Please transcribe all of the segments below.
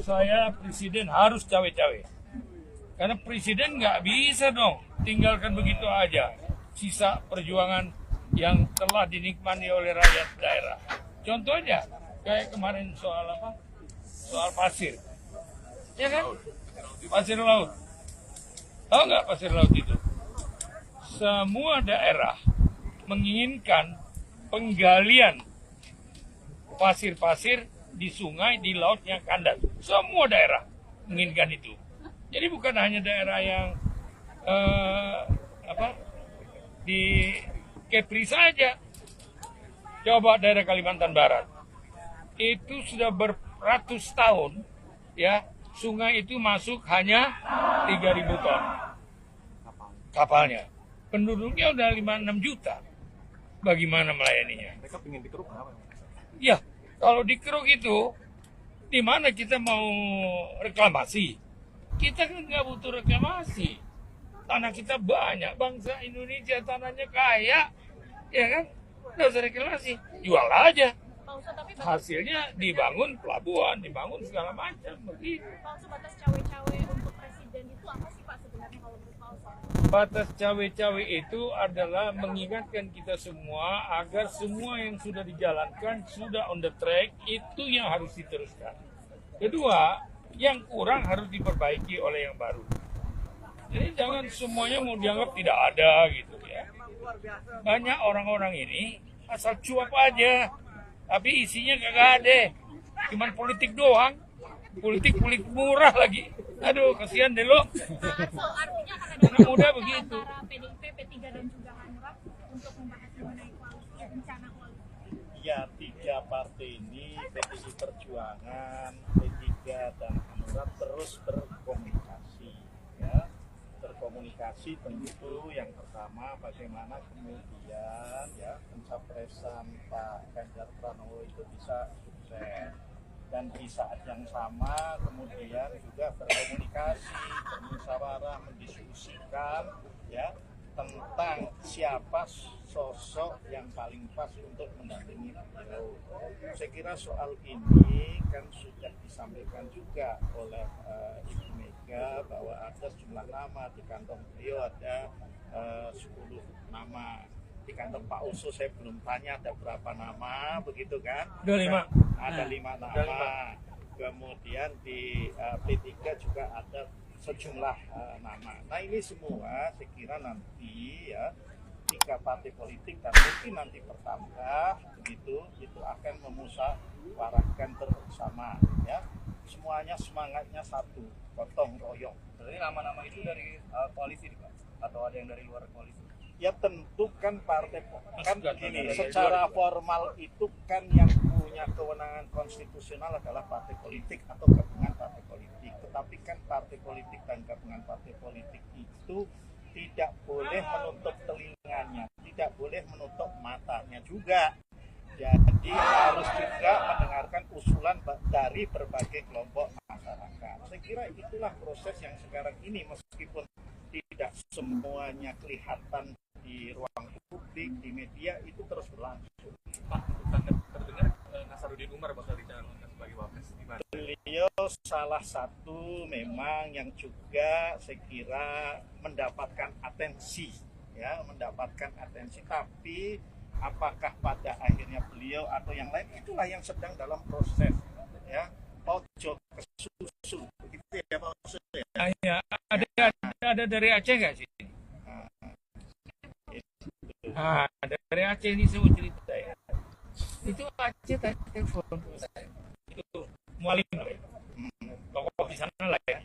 saya presiden harus cawe-cawe. Karena presiden nggak bisa dong tinggalkan begitu aja sisa perjuangan yang telah dinikmati oleh rakyat daerah. Contohnya kayak kemarin soal apa? Soal pasir. Ya kan? Pasir laut. Tahu nggak pasir laut itu? Semua daerah menginginkan penggalian pasir-pasir di sungai, di laut yang kandas. Semua daerah menginginkan itu. Jadi bukan hanya daerah yang di Kepri saja. Coba daerah Kalimantan Barat. Itu sudah beratus tahun ya, sungai itu masuk hanya 3.000 ton kapalnya. Penduduknya udah 5-6 juta. Bagaimana melayaninya? Mereka pengen dikeruk apa? Ya, kalau dikeruk itu, di mana kita mau reklamasi? Kita kan nggak butuh reklamasi. Tanah kita banyak, bangsa Indonesia tanahnya kaya, ya kan? Nggak usah reklamasi, jual aja. Hasilnya dibangun pelabuhan, dibangun segala macam, begitu. Pak Oso, batas cawe-cawe untuk presiden itu apa sih Pak sebenarnya kalau menurut Pak Oso? Batas cawe-cawe itu adalah mengingatkan kita semua agar semua yang sudah dijalankan, sudah on the track, itu yang harus diteruskan. Kedua, yang kurang harus diperbaiki oleh yang baru. Jadi jangan semuanya mau dianggap tidak ada gitu ya. Banyak orang-orang ini asal cuap aja, tapi isinya kagak ada. Cuman politik doang, politik murah lagi. Aduh, kasihan deh lo. Pak Oso, artinya akan ada Anak muda begitu. antara PDIP, P3 dan juga Hanura untuk membahas mengenai koalisi, rencana koalisi. Ya, tiga partai ini, PDI Perjuangan, P3 dan Hanura terus berkomunikasi. Ya, berkomunikasi tentu yang pertama bagaimana kemudian ya pencapresan Pak Ganjar Pranowo itu bisa sukses. Dan di saat yang sama kemudian juga berkomunikasi, bermusyawarah, mendiskusikan ya tentang siapa sosok yang paling pas untuk mendampingi beliau. Saya kira soal ini kan sudah disampaikan juga oleh Ibu Mega bahwa ada sejumlah nama, di kantong beliau ada 10 nama. Di kantong Pak Oso saya belum tanya ada berapa nama, begitu kan? Ada 5 nama. Kemudian di P3 juga ada sejumlah nama. Nah ini semua saya kira nanti ya 3 partai politik dan mungkin nanti bertambah begitu, itu akan memusyawarahkan bersama ya. Semuanya semangatnya satu, gotong royong. Jadi nama-nama itu dari koalisi Pak? Atau ada yang dari luar koalisi? Ya tentu kan partai kan gini, secara formal itu kan yang punya kewenangan konstitusional adalah partai politik atau gabungan partai politik. Tetapi kan partai politik dan gabungan partai politik itu tidak boleh menutup telinganya, tidak boleh menutup matanya juga. Jadi harus juga mendengarkan usulan dari berbagai kelompok masyarakat. Saya kira itulah proses yang sekarang ini meskipun tidak semuanya kelihatan di ruang publik, di media, itu terus berlangsung. Pak, terdengar Nasaruddin Umar bakal dicalonkan sebagai wapres, gimana? Beliau salah satu memang yang juga saya kira mendapatkan atensi, ya, mendapatkan atensi. Tapi apakah pada akhirnya beliau atau yang lain, itulah yang sedang dalam proses, ya. Ojo ke susu, begitu ya Pak Oso ya. Ya, ada dari Aceh nggak sih? Nah, dari Aceh ini saya mau cerita ya. Itu Aceh tadi telepon saya. Itu mualim loh ya. Tokoh di sana lah ya.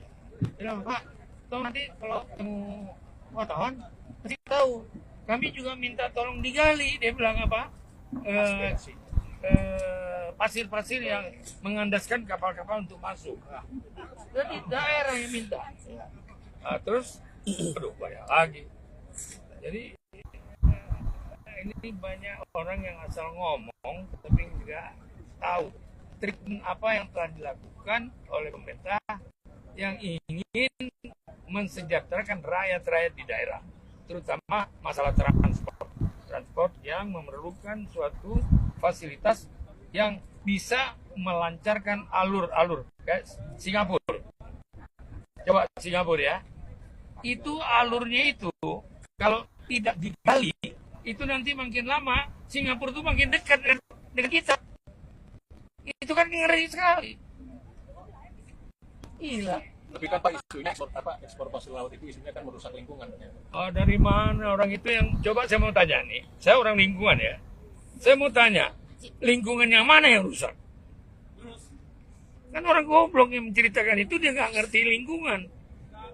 Bilang, Pak, tolong nanti kalau ketemu wartawan kasih tahu. Kami juga minta tolong digali. Dia bilang apa? Pasir-pasir yang mengandaskan kapal-kapal untuk masuk. Jadi daerah yang minta. Nah, terus, aduh banyak lagi. Jadi ini banyak orang yang asal ngomong tapi nggak tahu trik apa yang telah dilakukan oleh pemerintah yang ingin mensejahterakan rakyat-rakyat di daerah, terutama masalah transport yang memerlukan suatu fasilitas yang bisa melancarkan alur-alur kayak Singapura. Coba Singapura ya. Itu alurnya itu kalau tidak digali itu nanti makin lama Singapura itu makin dekat dengan kita. Itu kan ngeri sekali. Gila. Tapi kan Pak isunya ekspor pasir laut itu isunya kan merusak lingkungan. Ya. Oh, dari mana orang itu yang coba saya mau tanya nih. Saya orang lingkungan ya. Saya mau tanya, lingkungan yang mana yang rusak? Kan orang goblok yang menceritakan itu dia nggak ngerti lingkungan.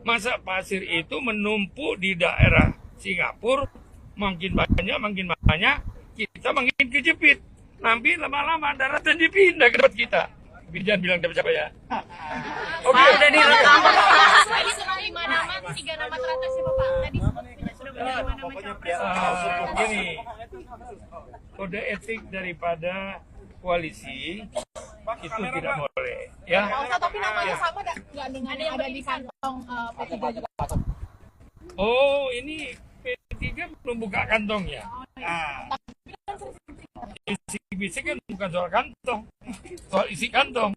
Masa pasir itu menumpuk di daerah Singapura makin banyak, kita makin kejepit. Nanti lama-lama daratan dipindah ke tempat kita. Tapi jangan bilang dapat siapa ya. Oke. Udah direkam. Tadi sudah 5 nama, 3 nama teratas ya Bapak. Tadi sudah benar 5 nama capres. Begini, kode etik daripada koalisi itu tidak boleh. Ya. Tapi namanya sama nggak dengan yang ada di kantong P3 juga? Oh, ini P3 belum buka kantongnya. Isi kan bukan soal kantong, soal isi kantong.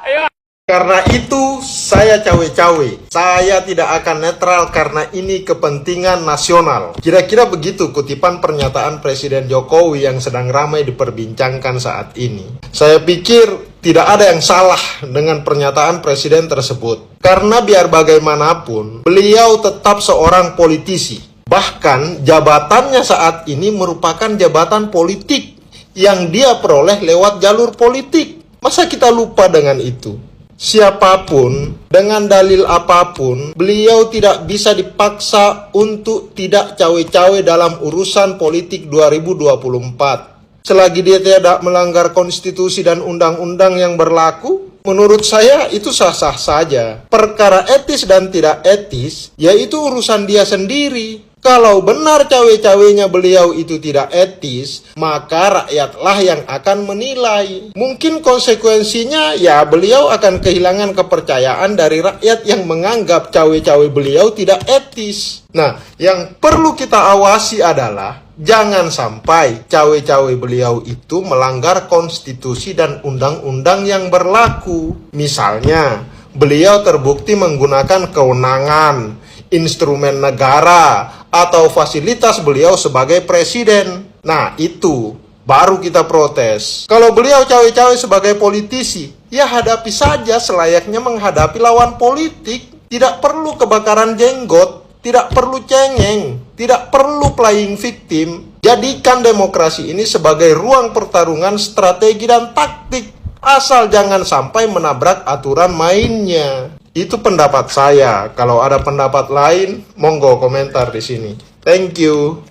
Ayo. Karena itu saya cawe-cawe. Saya tidak akan netral karena ini kepentingan nasional. Kira-kira begitu kutipan pernyataan Presiden Jokowi yang sedang ramai diperbincangkan saat ini. Saya pikir tidak ada yang salah dengan pernyataan Presiden tersebut. Karena biar bagaimanapun, beliau tetap seorang politisi. Bahkan jabatannya saat ini merupakan jabatan politik yang dia peroleh lewat jalur politik. Masa kita lupa dengan itu? Siapapun, dengan dalil apapun, beliau tidak bisa dipaksa untuk tidak cawe-cawe dalam urusan politik 2024. Selagi dia tidak melanggar konstitusi dan undang-undang yang berlaku, menurut saya itu sah-sah saja. Perkara etis dan tidak etis, yaitu urusan dia sendiri. Kalau benar cawe-cawenya beliau itu tidak etis, maka rakyatlah yang akan menilai. Mungkin konsekuensinya ya beliau akan kehilangan kepercayaan dari rakyat yang menganggap cawe-cawe beliau tidak etis. Nah, yang perlu kita awasi adalah jangan sampai cawe-cawe beliau itu melanggar konstitusi dan undang-undang yang berlaku. Misalnya, beliau terbukti menggunakan kewenangan, instrumen negara, atau fasilitas beliau sebagai presiden. Nah, itu baru kita protes. Kalau beliau cawe-cawe sebagai politisi, ya hadapi saja selayaknya menghadapi lawan politik. Tidak perlu kebakaran jenggot, tidak perlu cengeng, tidak perlu playing victim. Jadikan demokrasi ini sebagai ruang pertarungan strategi dan taktik. Asal jangan sampai menabrak aturan mainnya. Itu pendapat saya. Kalau ada pendapat lain, monggo komentar di sini. Thank you.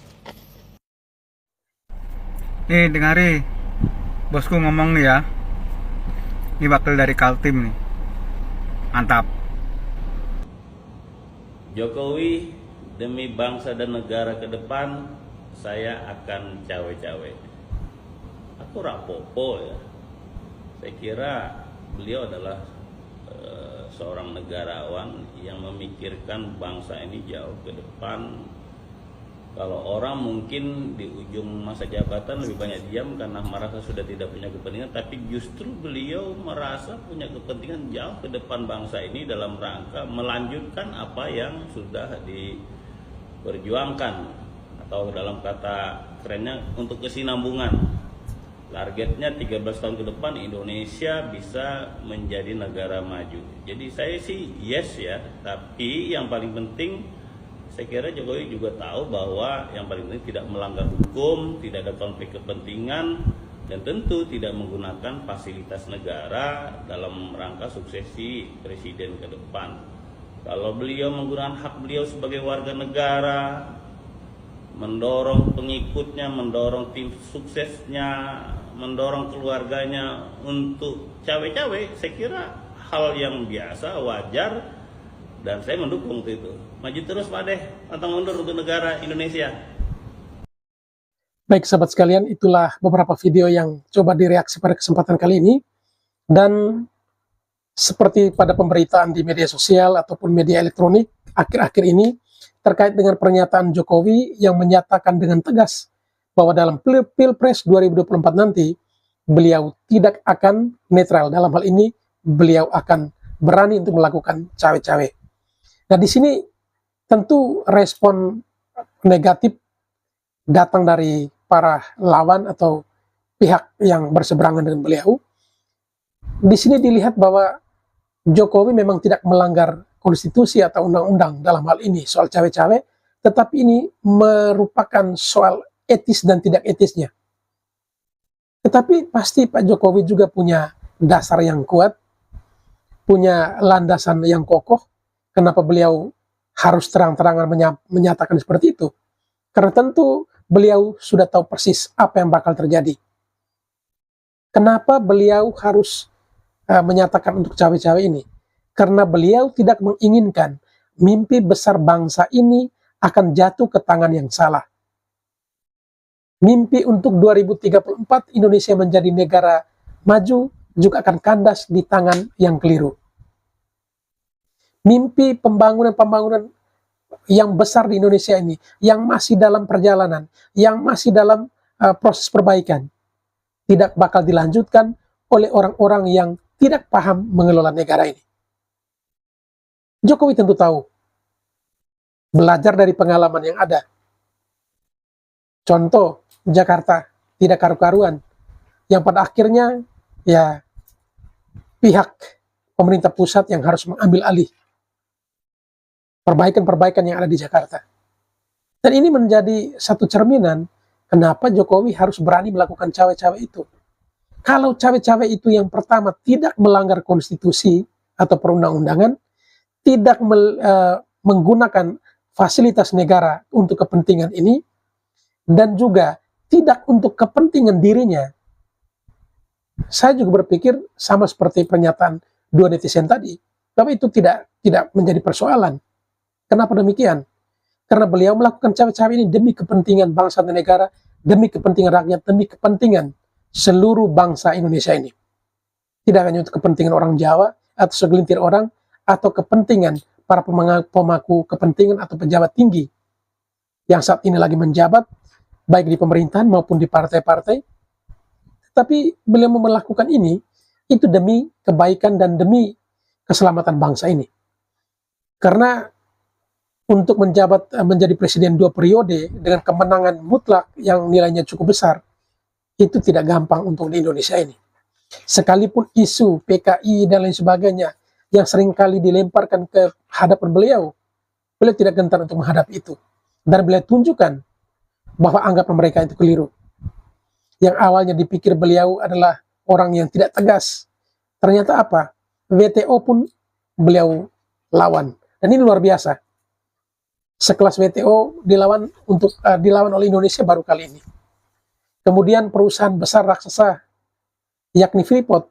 Nih dengari, bosku ngomong nih ya. Ini wakil dari Kaltim nih. Mantap. Jokowi, demi bangsa dan negara ke depan, saya akan cawe-cawe. Aku rapopo ya. Saya kira beliau adalah seorang negarawan yang memikirkan bangsa ini jauh ke depan. Kalau orang mungkin di ujung masa jabatan lebih banyak diam karena merasa sudah tidak punya kepentingan, tapi justru beliau merasa punya kepentingan jauh ke depan bangsa ini dalam rangka melanjutkan apa yang sudah diperjuangkan, atau dalam kata kerennya untuk kesinambungan. Targetnya 13 tahun ke depan Indonesia bisa menjadi negara maju. Jadi saya sih yes ya, tapi yang paling penting saya kira Jokowi juga tahu bahwa yang paling penting tidak melanggar hukum, tidak ada konflik kepentingan, dan tentu tidak menggunakan fasilitas negara dalam rangka suksesi presiden ke depan. Kalau beliau menggunakan hak beliau sebagai warga negara, mendorong pengikutnya, mendorong tim suksesnya, mendorong keluarganya untuk cawe-cawe, saya kira hal yang biasa, wajar, dan saya mendukung itu. Maju terus Pak Deh, pantang mundur untuk negara Indonesia. Baik sahabat sekalian, itulah beberapa video yang coba direaksi pada kesempatan kali ini. Dan seperti pada pemberitaan di media sosial ataupun media elektronik akhir-akhir ini, terkait dengan pernyataan Jokowi yang menyatakan dengan tegas bahwa dalam Pilpres 2024 nanti, beliau tidak akan netral. Dalam hal ini, beliau akan berani untuk melakukan cawe-cawe. Nah, di sini tentu respon negatif datang dari para lawan atau pihak yang berseberangan dengan beliau. Di sini dilihat bahwa Jokowi memang tidak melanggar konstitusi atau undang-undang dalam hal ini soal cawe-cawe, tetapi ini merupakan soal etis dan tidak etisnya. Tetapi pasti Pak Jokowi juga punya dasar yang kuat, punya landasan yang kokoh. Kenapa beliau harus terang-terangan menyatakan seperti itu? Karena tentu beliau sudah tahu persis apa yang bakal terjadi. Kenapa beliau harus menyatakan untuk cawe-cawe ini? Karena beliau tidak menginginkan mimpi besar bangsa ini akan jatuh ke tangan yang salah. Mimpi untuk 2034 Indonesia menjadi negara maju juga akan kandas di tangan yang keliru. Mimpi pembangunan-pembangunan yang besar di Indonesia ini, yang masih dalam perjalanan, yang masih dalam proses perbaikan, tidak bakal dilanjutkan oleh orang-orang yang tidak paham mengelola negara ini. Jokowi tentu tahu, belajar dari pengalaman yang ada. Contoh, Jakarta tidak karu-karuan, yang pada akhirnya ya pihak pemerintah pusat yang harus mengambil alih perbaikan-perbaikan yang ada di Jakarta. Dan ini menjadi satu cerminan kenapa Jokowi harus berani melakukan cawe-cawe itu. Kalau cawe-cawe itu yang pertama tidak melanggar konstitusi atau perundang-undangan, tidak menggunakan fasilitas negara untuk kepentingan ini, dan juga tidak untuk kepentingan dirinya, saya juga berpikir sama seperti pernyataan dua netizen tadi, bahwa itu tidak menjadi persoalan. Kenapa demikian? Karena beliau melakukan cawe-cawe ini demi kepentingan bangsa dan negara, demi kepentingan rakyat, demi kepentingan seluruh bangsa Indonesia ini. Tidak hanya untuk kepentingan orang Jawa atau segelintir orang, atau kepentingan para pemangku kepentingan atau pejabat tinggi yang saat ini lagi menjabat, baik di pemerintahan maupun di partai-partai. Tapi beliau melakukan ini, itu demi kebaikan dan demi keselamatan bangsa ini. Karena untuk menjabat menjadi presiden 2 periode dengan kemenangan mutlak yang nilainya cukup besar, itu tidak gampang untuk di Indonesia ini. Sekalipun isu PKI dan lain sebagainya yang seringkali dilemparkan ke hadapan beliau tidak gentar untuk menghadapi itu. Dan beliau tunjukkan bahwa anggapan mereka itu keliru. Yang awalnya dipikir beliau adalah orang yang tidak tegas, ternyata apa? WTO pun beliau lawan. Dan ini luar biasa. Sekelas WTO dilawan oleh Indonesia baru kali ini. Kemudian perusahaan besar raksasa, yakni Freeport,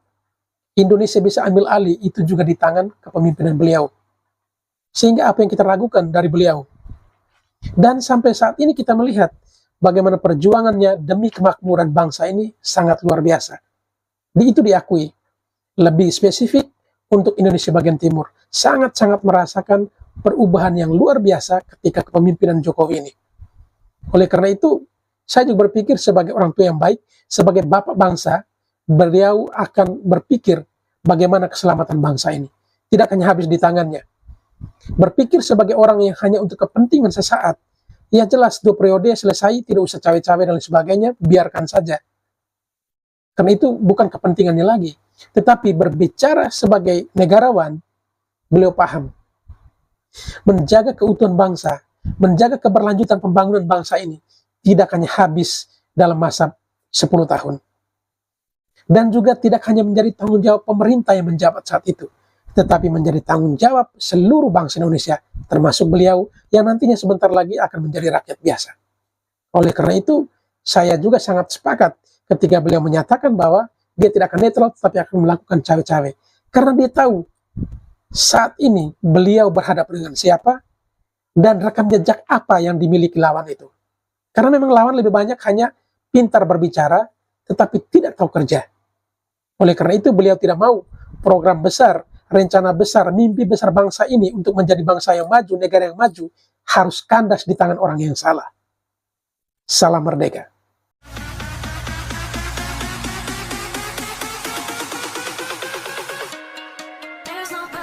Indonesia bisa ambil alih, itu juga di tangan kepemimpinan beliau. Sehingga apa yang kita ragukan dari beliau. Dan sampai saat ini kita melihat bagaimana perjuangannya demi kemakmuran bangsa ini sangat luar biasa. Itu diakui. Lebih spesifik untuk Indonesia bagian timur. Sangat-sangat merasakan perubahan yang luar biasa ketika kepemimpinan Jokowi ini. Oleh karena itu, saya juga berpikir sebagai orang tua yang baik, sebagai bapak bangsa, beliau akan berpikir bagaimana keselamatan bangsa ini. Tidak hanya habis di tangannya. Berpikir sebagai orang yang hanya untuk kepentingan sesaat. Ya jelas 2 periode selesai, tidak usah cawe-cawe dan lain sebagainya, biarkan saja. Karena itu bukan kepentingannya lagi. Tetapi berbicara sebagai negarawan, beliau paham. Menjaga keutuhan bangsa, menjaga keberlanjutan pembangunan bangsa ini, tidak hanya habis dalam masa 10 tahun. Dan juga tidak hanya menjadi tanggung jawab pemerintah yang menjabat saat itu, tetapi menjadi tanggung jawab seluruh bangsa Indonesia, termasuk beliau yang nantinya sebentar lagi akan menjadi rakyat biasa. Oleh karena itu, saya juga sangat sepakat ketika beliau menyatakan bahwa dia tidak akan netral, tetapi akan melakukan cawe-cawe. Karena dia tahu saat ini beliau berhadapan dengan siapa dan rekam jejak apa yang dimiliki lawan itu. Karena memang lawan lebih banyak hanya pintar berbicara, tetapi tidak tahu kerja. Oleh karena itu beliau tidak mau program besar, rencana besar, mimpi besar bangsa ini untuk menjadi bangsa yang maju, negara yang maju, harus kandas di tangan orang yang salah. Salam merdeka. There's no